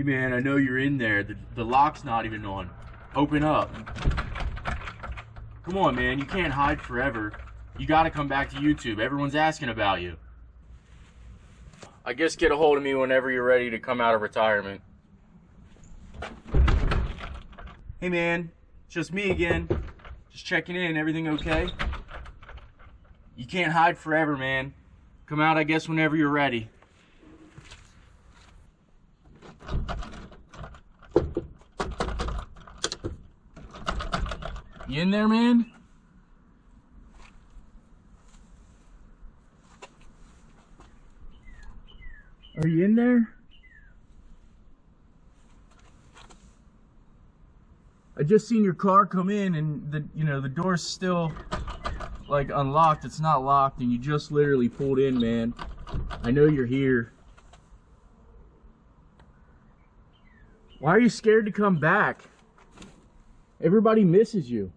man, I know you're in there. The lock's not even on. Open up. Come on, man, you can't hide forever. You gotta come back to YouTube. Everyone's asking about you. I guess get a hold of me whenever you're ready to come out of retirement. Hey man, it's just me again. Just checking in, everything okay? You can't hide forever, man. Come out, I guess, whenever you're ready. You in there, man? Are you in there? I just seen your car come in and the door's still like unlocked. It's not locked and you just literally pulled in, man. I know you're here. Why are you scared to come back? Everybody misses you.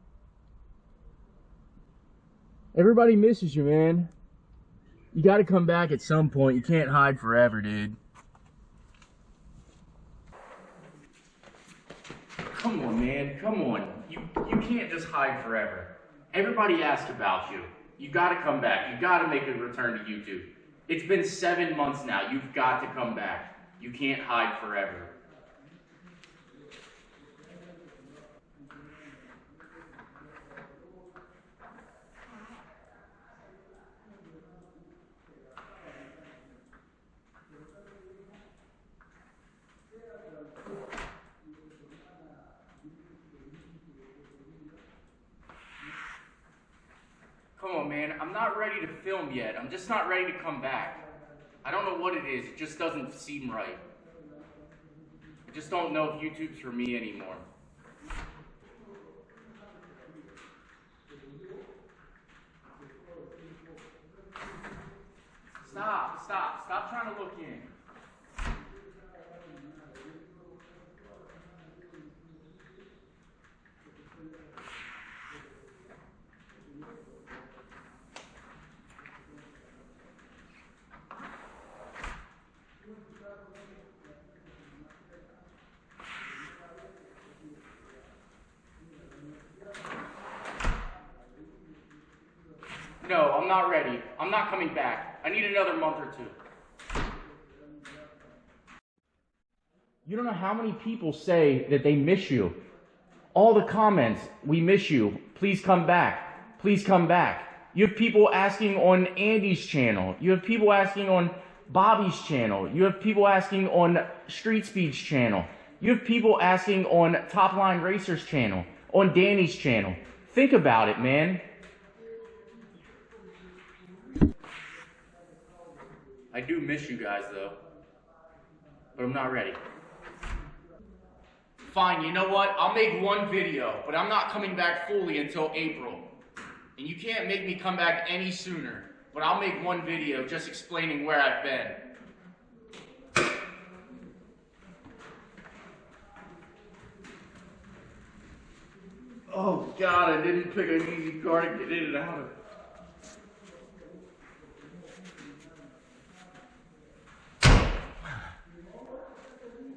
Everybody misses you, man. You gotta come back at some point. You can't hide forever, dude. Come on, man. Come on. You can't just hide forever. Everybody asks about you. You gotta come back. You gotta make a return to YouTube. It's been 7 months now. You've got to come back. You can't hide forever. Come on, man, I'm not ready to film yet. I'm just not ready to come back. I don't know what it is. It just doesn't seem right. I just don't know if YouTube's for me anymore. Stop trying to look in. No, I'm not ready. I'm not coming back. I need another month or two. You don't know how many people say that they miss you. All the comments, we miss you. Please come back. Please come back. You have people asking on Andy's channel. You have people asking on Bobby's channel. You have people asking on Street Speed's channel. You have people asking on Top Line Racer's channel, on Danny's channel. Think about it, man. I do miss you guys, though. But I'm not ready. Fine, you know what? I'll make one video, but I'm not coming back fully until April. And you can't make me come back any sooner. But I'll make one video just explaining where I've been. Oh God, I didn't pick an easy car to get in and out of.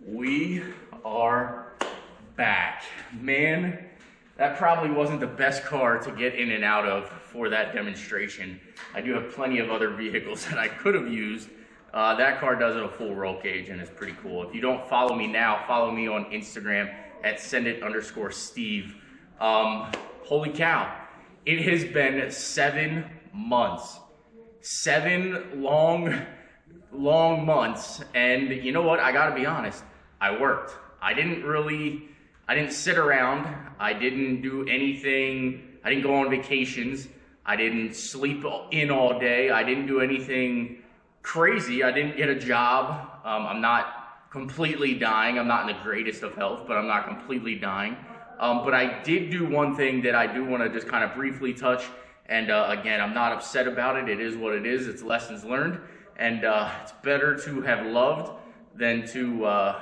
We are back. Man, that probably wasn't the best car to get in and out of for that demonstration. I do have plenty of other vehicles that I could have used. That car does it a full roll cage and it's pretty cool. If you don't follow me now, follow me on Instagram at sendit_Steve. Holy cow. It has been 7 months. 7 long months. And you know what? I gotta be honest. I worked. I didn't sit around. I didn't do anything. I didn't go on vacations. I didn't sleep in all day. I didn't do anything crazy. I didn't get a job. I'm not completely dying. I'm not in the greatest of health, but I'm not completely dying. But I did do one thing that I do want to just kind of briefly touch. And again, I'm not upset about it. It is what it is. It's lessons learned. And it's better to have loved than to,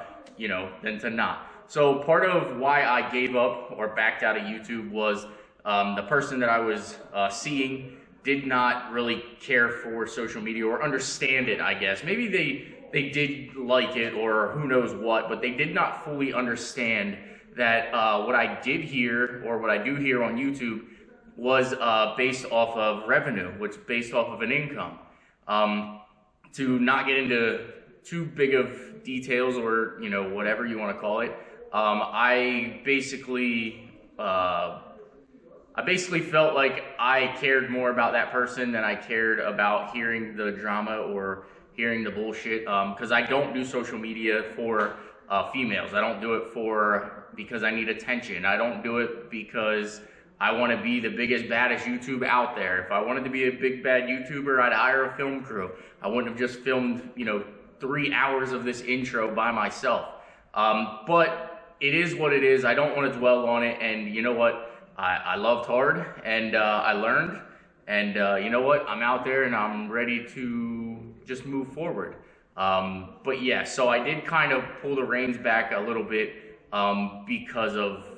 than to not. So part of why I gave up or backed out of YouTube was the person that I was seeing did not really care for social media or understand it, I guess. Maybe they they did like it or who knows what, but they did not fully understand that what I did here or what I do here on YouTube was based off of revenue, which based off of an income. To not get into too big of details or, you know, whatever you want to call it, I basically felt like I cared more about that person than I cared about hearing the drama or hearing the bullshit, because I don't do social media for females. I don't do it because I need attention. I don't do it because I want to be the biggest, baddest YouTube out there. If I wanted to be a big, bad YouTuber, I'd hire a film crew. I wouldn't have just filmed, you know, 3 hours of this intro by myself. But it is what it is. I don't want to dwell on it. And you know what? I loved hard, and I learned. And you know what? I'm out there, and I'm ready to just move forward. But yeah, so I did kind of pull the reins back a little bit because of,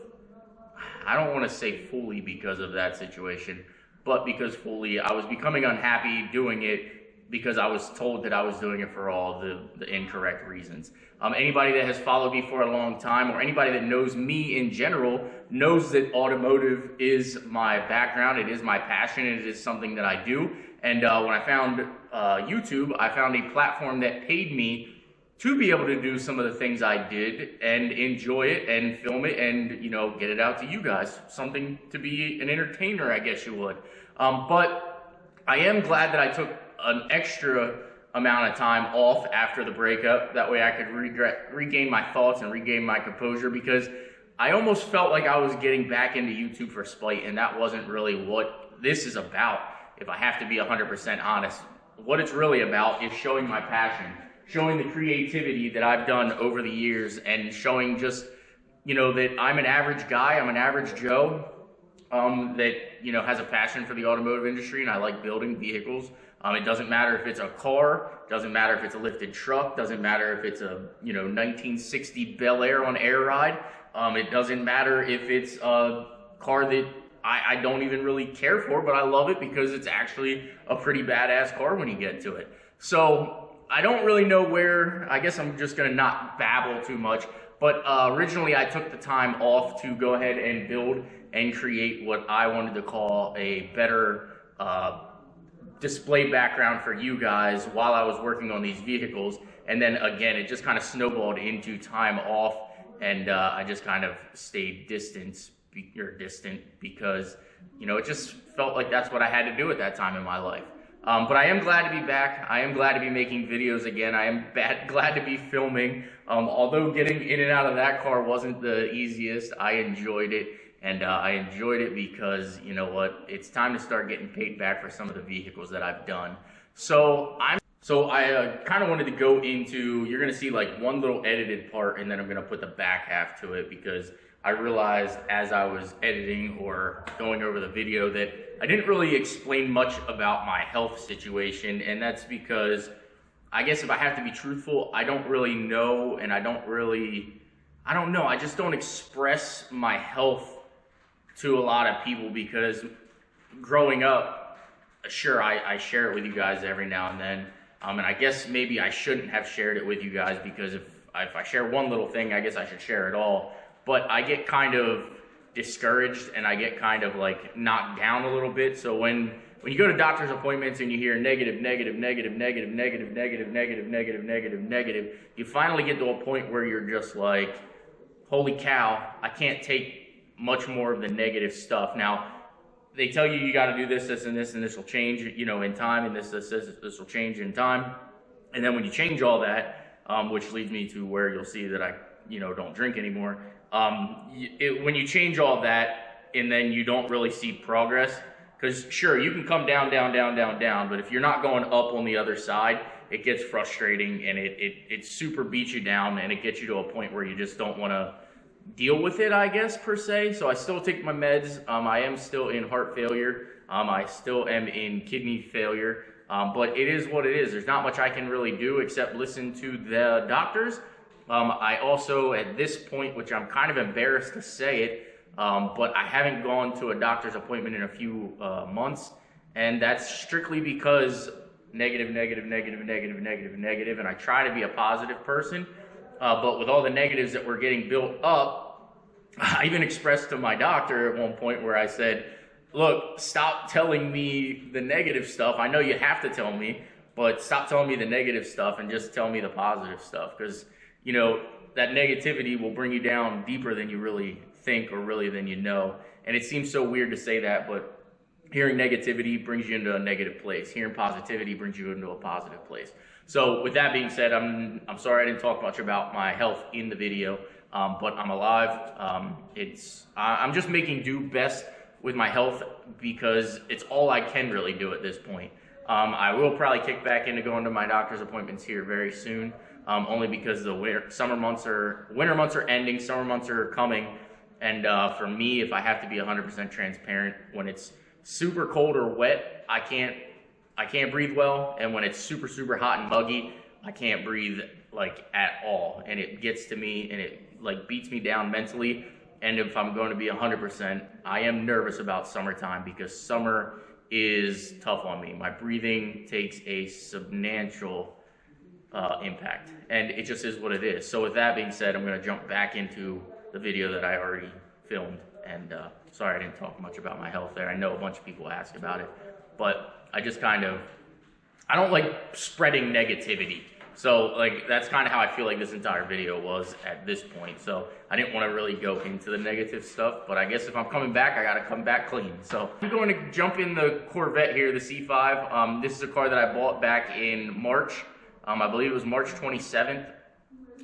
I don't want to say fully because of that situation, but because fully I was becoming unhappy doing it because I was told that I was doing it for all the incorrect reasons. Anybody that has followed me for a long time, or anybody that knows me in general, knows that automotive is my background, it is my passion, it is something that I do. And when I found YouTube, I found a platform that paid me to be able to do some of the things I did and enjoy it and film it and, you know, get it out to you guys. Something to be an entertainer, I guess you would. But I am glad that I took an extra amount of time off after the breakup. That way I could regain my thoughts and regain my composure, because I almost felt like I was getting back into YouTube for spite, and that wasn't really what this is about. If I have to be 100% honest, what it's really about is showing my passion, showing the creativity that I've done over the years, and showing just, you know, that I'm an average guy, I'm an average Joe, that, you know, has a passion for the automotive industry, and I like building vehicles. It doesn't matter if it's a car, doesn't matter if it's a lifted truck, doesn't matter if it's a, you know, 1960 Bel Air on air ride. It doesn't matter if it's a car that I don't even really care for, but I love it because it's actually a pretty badass car when you get to it. So I don't really know where, I guess I'm just gonna not babble too much, but originally I took the time off to go ahead and build and create what I wanted to call a better display background for you guys while I was working on these vehicles. And then again, it just kind of snowballed into time off, and I just kind of stayed distant because, you know, it just felt like that's what I had to do at that time in my life. But I am glad to be back. I am glad to be making videos again. I am glad to be filming. Although getting in and out of that car wasn't the easiest, I enjoyed it. And I enjoyed it because, you know what, it's time to start getting paid back for some of the vehicles that I've done. So I kind of wanted to go into, you're going to see like one little edited part, and then I'm going to put the back half to it, because I realized as I was editing or going over the video that I didn't really explain much about my health situation. And that's because, I guess if I have to be truthful, I don't really know, and I don't know, I just don't express my health to a lot of people, because growing up, sure, I share it with you guys every now and then, and I guess maybe I shouldn't have shared it with you guys, because if I share one little thing, I guess I should share it all. But I get kind of discouraged, and I get kind of like knocked down a little bit. So when you go to doctor's appointments and you hear negative, negative, negative, negative, negative, negative, negative, negative, negative, negative, you finally get to a point where you're just like, holy cow, I can't take much more of the negative stuff. Now, they tell you got to do this, this, and this, and this will change, you know, in time, and this will change in time. And then when you change all that, which leads me to where you'll see that I, you know, don't drink anymore. When you change all that, and then you don't really see progress, because sure, you can come down, down, down, down, down, but if you're not going up on the other side, it gets frustrating, and it super beats you down, and it gets you to a point where you just don't want to deal with it, I guess, per se. So I still take my meds. I am still in heart failure. I still am in kidney failure. But it is what it is. There's not much I can really do except listen to the doctors. I also, at this point, which I'm kind of embarrassed to say it, but I haven't gone to a doctor's appointment in a few months. And that's strictly because negative, negative, negative, negative, negative, negative, and I try to be a positive person. But with all the negatives that were getting built up, I even expressed to my doctor at one point where I said, look, stop telling me the negative stuff. I know you have to tell me, but stop telling me the negative stuff and just tell me the positive stuff. Because, you know, that negativity will bring you down deeper than you really think or really than you know. And it seems so weird to say that, but hearing negativity brings you into a negative place. Hearing positivity brings you into a positive place. So with that being said, I'm sorry I didn't talk much about my health in the video, but I'm alive. I'm just making do best with my health because it's all I can really do at this point. I will probably kick back into going to my doctor's appointments here very soon, only because the winter months are ending, summer months are coming, and for me, if I have to be 100% transparent, when it's super cold or wet, I can't breathe well, and when it's super, super hot and muggy, I can't breathe like at all, and it gets to me and it like beats me down mentally. And if I'm going to be 100%, I am nervous about summertime because summer is tough on me. My breathing takes a substantial impact, and it just is what it is. So with that being said, I'm going to jump back into the video that I already filmed, and sorry I didn't talk much about my health there. I know a bunch of people ask about it, but I just I don't like spreading negativity. So like that's kind of how I feel like this entire video was at this point. So I didn't want to really go into the negative stuff, but I guess if I'm coming back, I got to come back clean. So I'm going to jump in the Corvette here, the C5. This is a car that I bought back in March. I believe it was March 27th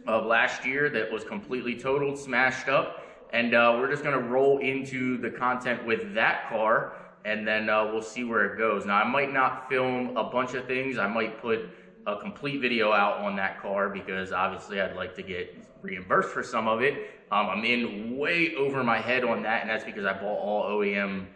of last year that was completely totaled, smashed up. And we're just going to roll into the content with that car, and then we'll see where it goes. Now, I might not film a bunch of things. I might put a complete video out on that car because obviously I'd like to get reimbursed for some of it. I'm in way over my head on that, and that's because I bought all OEM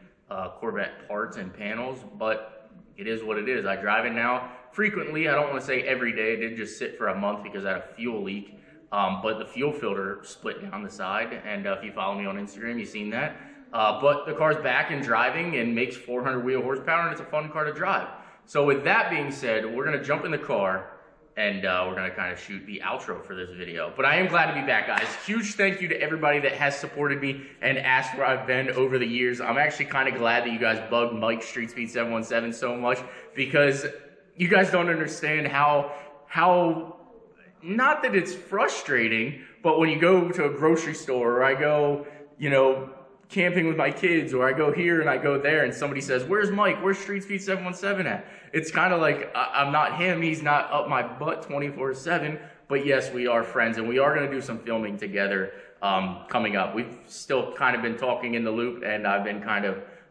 Corvette parts and panels, but it is what it is. I drive it now frequently. I don't want to say every day. It did just sit for a month because I had a fuel leak, but the fuel filter split down the side, and if you follow me on Instagram, you've seen that. But the car's back and driving and makes 400 wheel horsepower, and it's a fun car to drive. So with that being said, we're going to jump in the car and we're going to kind of shoot the outro for this video. But I am glad to be back, guys. Huge thank you to everybody that has supported me and asked where I've been over the years. I'm actually kind of glad that you guys bugged Mike Street Speed 717 so much because you guys don't understand how not that it's frustrating, but when you go to a grocery store or I go, you know, camping with my kids, or I go here and I go there and somebody says, where's Mike? Where's Street Speed 717 at? It's kind of like, I'm not him. He's not up my butt 24/7, but yes, we are friends and we are going to do some filming together coming up. We've still kind of been talking in the loop, and I've been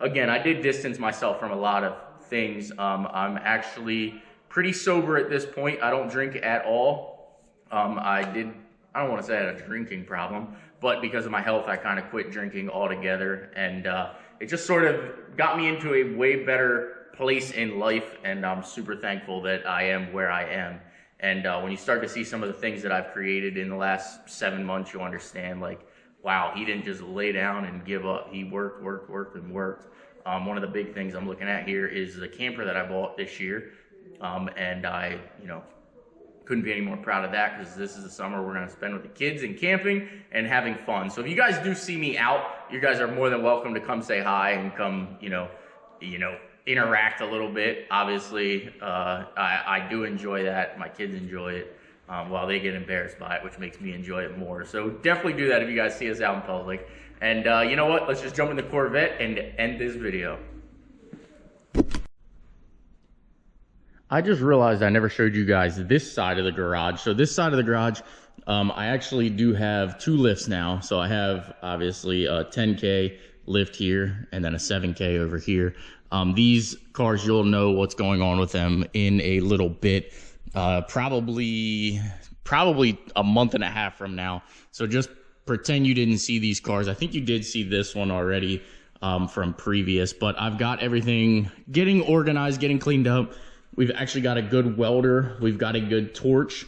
again, I did distance myself from a lot of things. I'm actually pretty sober at this point. I don't drink at all. I don't want to say I had a drinking problem, but because of my health, I kind of quit drinking altogether, and it just sort of got me into a way better place in life, and I'm super thankful that I am where I am. And when you start to see some of the things that I've created in the last 7 months, you'll understand, like, wow, he didn't just lay down and give up. He worked, and worked. One of the big things I'm looking at here is the camper that I bought this year, and I, couldn't be any more proud of that because this is the summer we're going to spend with the kids and camping and having fun. So if you guys do see me out, you guys are more than welcome to come say hi and come, interact a little bit. Obviously, I do enjoy that. My kids enjoy it while they get embarrassed by it, which makes me enjoy it more. So definitely do that if you guys see us out in public. And you know what? Let's just jump in the Corvette and end this video. I just realized I never showed you guys this side of the garage. So this side of the garage, I actually do have 2 lifts now. So I have obviously a 10K lift here and then a 7K over here. These cars, you'll know what's going on with them in a little bit, probably a month and a half from now. So just pretend you didn't see these cars. I think you did see this one already from previous, but I've got everything getting organized, getting cleaned up. We've actually got a good welder. We've got a good torch.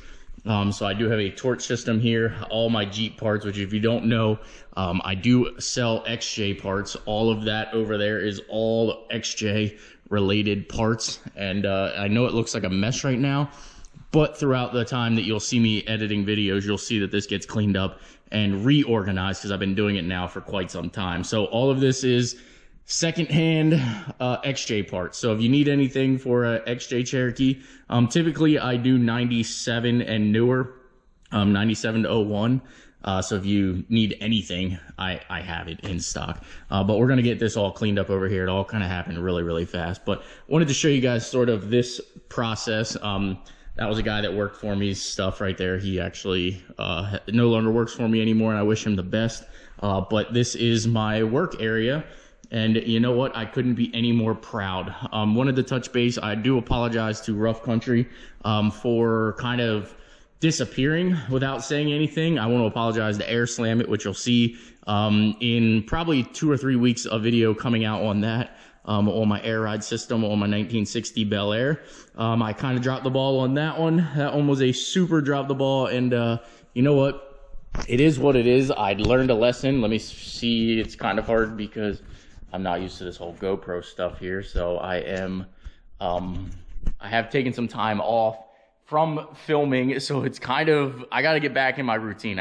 So I do have a torch system here, all my Jeep parts, which if you don't know, I do sell XJ parts. All of that over there is all XJ related parts. And I know it looks like a mess right now, but throughout the time that you'll see me editing videos, you'll see that this gets cleaned up and reorganized because I've been doing it now for quite some time. So all of this is secondhand XJ parts. So if you need anything for a XJ Cherokee, typically I do 97 and newer, 97 to 01. So if you need anything, I have it in stock. But we're gonna get this all cleaned up over here. It all kind of happened really, really fast. But wanted to show you guys sort of this process. That was a guy that worked for me, stuff right there. He actually no longer works for me anymore, and I wish him the best. But this is my work area. And you know what? I couldn't be any more proud. Wanted to touch base. I do apologize to Rough Country for kind of disappearing without saying anything. I want to apologize to Air Slam It, which you'll see in probably 2 or 3 weeks, a video coming out on that, on my air ride system, on my 1960 Bel Air. I kind of dropped the ball on that one. That one was a super drop the ball. And you know what? It is what it is. I'd learned a lesson. Let me see. It's kind of hard because I'm not used to this whole GoPro stuff here. So I have taken some time off from filming. So it's kind of, I got to get back in my routine.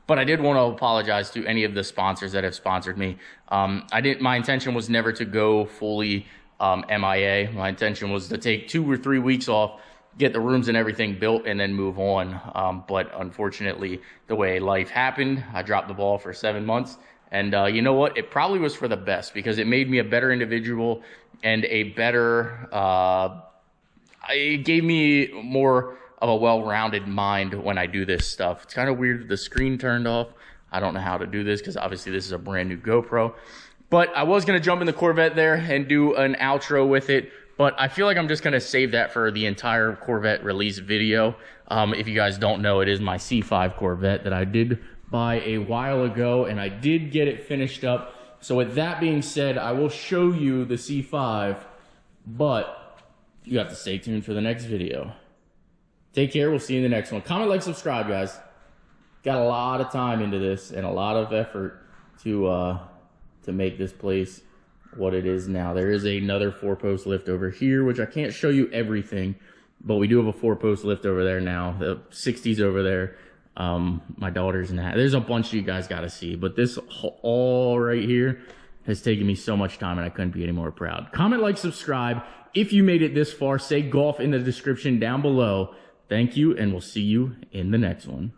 But I did want to apologize to any of the sponsors that have sponsored me. My intention was never to go fully MIA. My intention was to take 2 or 3 weeks off, get the rooms and everything built, and then move on. But unfortunately, the way life happened, I dropped the ball for 7 months. And you know what? It probably was for the best because it made me a better individual and a better, it gave me more of a well-rounded mind when I do this stuff. It's kind of weird with the screen turned off. I don't know how to do this because obviously this is a brand new GoPro. But I was going to jump in the Corvette there and do an outro with it. But I feel like I'm just going to save that for the entire Corvette release video. If you guys don't know, it is my C5 Corvette that I did buy a while ago, and I did get it finished up. So with that being said, I will show you the C5, but you have to stay tuned for the next video. Take care. We'll see you in the next one. Comment, like, subscribe, guys. Got a lot of time into this and a lot of effort to make this place what it is now. There is another 4-post lift over here, which I can't show you everything, but we do have a 4-post lift over there now. The 60's over there. My daughter's in that. There's a bunch you guys got to see, but this all right here has taken me so much time and I couldn't be any more proud. Comment, like, subscribe. If you made it this far, say golf in the description down below. Thank you, and we'll see you in the next one.